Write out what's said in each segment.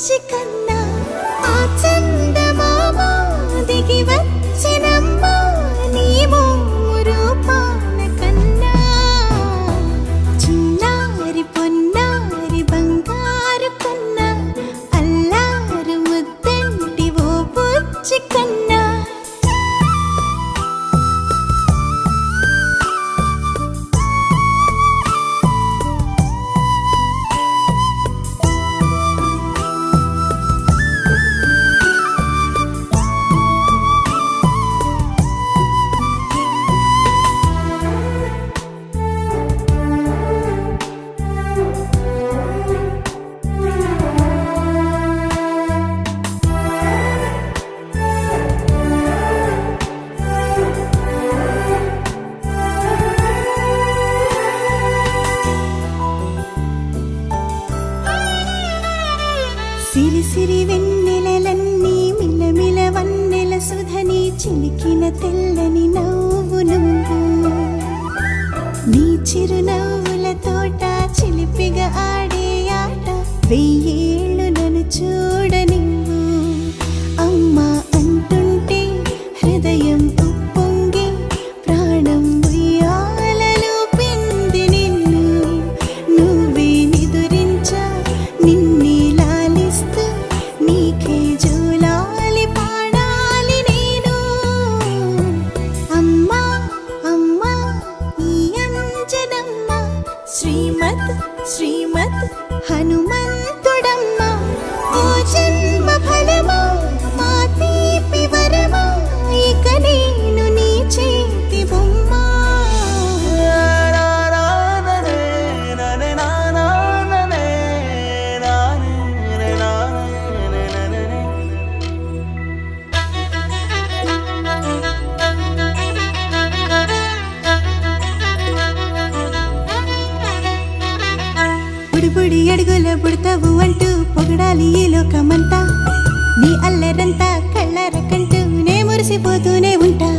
బుజ్జి కన్నా ఆ చందమామ దిగి వచ్చినమ్మా నీ మోము రూపాన కన్నా చిన్నారి పొన్నారి బంగారు కన్నా అల్లారు ముద్దంటి ఓ బుజ్జి కన్నా సిరి సిరి వెన్నెలలన్నీ మిలమిల వన్నెల సుధని చిలికిన తెల్లని నవ్వు నువ్వు నీ చిరునవ్వుల తోట చిలిపిగా ఆడే ఆట వెయ్యేళ్ళు నన్ను చూడనివ్వు అమ్మా అంటుంటే హృదయం ఉప్పొంగి ప్రాణం ఉయ్యాలలో పిండి నిన్ను నువ్వే నిదురించా నిన్నే నీకే జోలాలి పాడాలి నేను అమ్మా అమ్మా ఈ అంజనమ్మ శ్రీమత్ శ్రీమత్ హనుమంతుడమ్మ ఓ జన్మ ఫలమా మా తీపి వరమా ఇక నేను నీ చేతి బొమ్మ బుడి అడుగుల బుడతావు అంటూ పొగడాలి ఈ లోకమంతా నీ అల్లరంతా కళ్ళరకంటూ నే మురిసిపోతూనే ఉంటా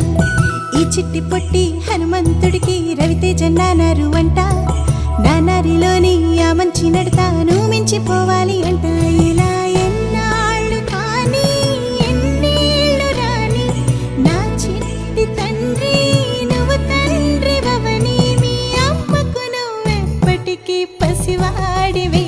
ఈ చిట్టి పొట్టి హనుమంతుడికి రవితేజ నానారు అంట నానారిలోని ఆ మంచి నడతాను మించిపోవాలి అంట ఇలా ఎన్నాళ్ళు కానీ ఎన్నేళ్ళు రాని నా చిట్టి తండ్రి నువ్వు తండ్రి భవని మీ అమ్మకు నువ్వెప్పటికీ పసివాడివి